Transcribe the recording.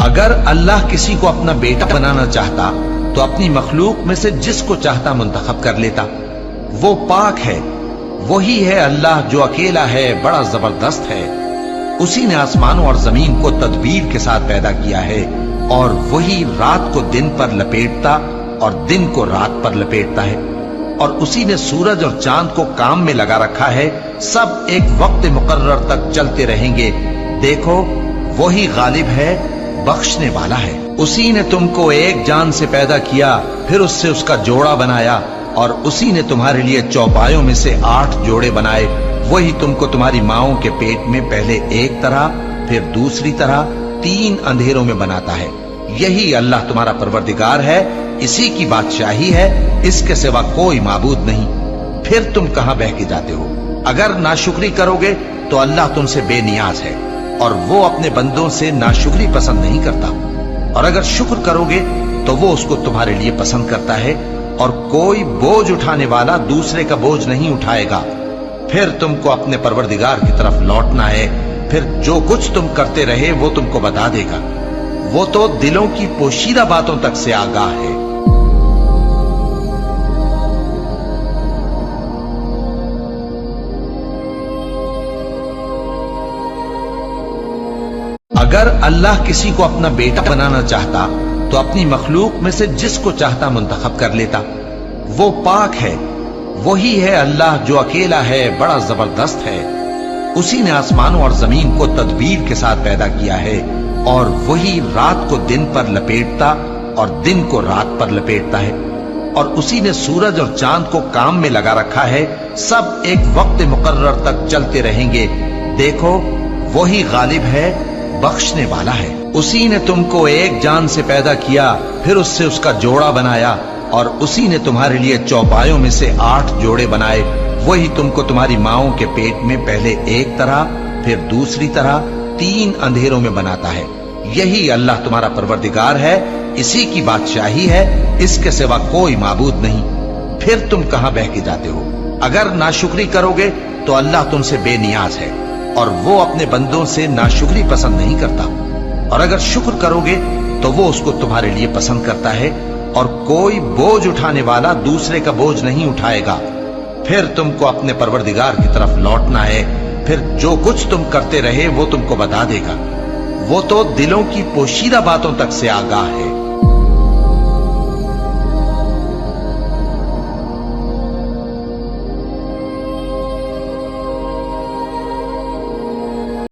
अगर अल्लाह किसी को अपना बेटा बनाना चाहता तो अपनी मखलूक में से जिसको चाहता मुंतखब कर लेता। वो पाक है, वही है अल्लाह जो अकेला है, बड़ा जबरदस्त है। उसी ने आसमानों और जमीन को तदबीर के साथ पैदा किया है और वही रात को दिन पर लपेटता और दिन को रात पर लपेटता है। और उसी ने सूरज और चांद को काम में लगा रखा है, सब एक वक्त मुकर्रर तक चलते रहेंगे। देखो वही गालिब है, बख्शने वाला है। उसी ने तुमको एक जान से पैदा किया, फिर उससे उसका जोड़ा बनाया, और उसी ने तुम्हारे लिए चौपायों में से 8 जोड़े बनाए। वही तुमको तुम्हारी माओं के पेट में पहले एक तरह, फिर दूसरी तरह, 3 अंधेरों में बनाता है। यही अल्लाह तुम्हारा परवरदिगार है, इसी की बादशाही है, इसके सिवा कोई माबूद नहीं। फिर तुम कहां बह के जाते हो? अगर नाशुक्री करोगे तो अल्लाह तुमसे बेनियाज है और वो अपने बंदों से नाशुक्री पसंद नहीं करता। और अगर शुक्र करोगे तो वो उसको तुम्हारे लिए पसंद करता है, और कोई बोझ उठाने वाला दूसरे का बोझ नहीं उठाएगा। फिर तुमको अपने परवरदिगार की तरफ लौटना है, फिर जो कुछ तुम करते रहे वो तुमको बता देगा। वो तो दिलों की पोशीदा बातों तक से आगाह है। अगर अल्लाह किसी को अपना बेटा बनाना चाहता तो अपनी मखलूक में से जिसको चाहता मुंतखब कर लेता। वो पाक है, वही है अल्लाह जो अकेला है, बड़ा जबरदस्त है। उसी ने आसमानों और जमीन को तदबीर के साथ पैदा किया है, और वही रात को दिन पर लपेटता और दिन को रात पर लपेटता है। और उसी ने सूरज और चांद को काम में लगा रखा है, सब एक वक्त मुकर्रर तक चलते रहेंगे। देखो वही गालिब है, बख्शने वाला है। उसी ने तुमको एक जान से पैदा किया, फिर उससे उसका जोड़ा बनाया, और उसी ने तुम्हारे लिए चौपायों में से 8 जोड़े बनाए। वही तुमको तुम्हारी माओं के पेट में पहले एक तरह, फिर दूसरी तरह, 3 अंधेरों में बनाता है। यही अल्लाह तुम्हारा परवरदिगार है, इसी की बादशाही है, इसके सिवा कोई माबूद नहीं। फिर तुम कहां बह के जाते हो? अगर नाशुक्री करोगे तो अल्लाह तुमसे बेनियाज है और वो अपने बंदों से नाशुक्री पसंद नहीं करता। और अगर शुक्र करोगे तो वो उसको तुम्हारे लिए पसंद करता है, और कोई बोझ उठाने वाला दूसरे का बोझ नहीं उठाएगा। फिर तुमको अपने परवरदिगार की तरफ लौटना है, फिर जो कुछ तुम करते रहे वो तुमको बता देगा। वो तो दिलों की पोशीदा बातों तक से आगाह है।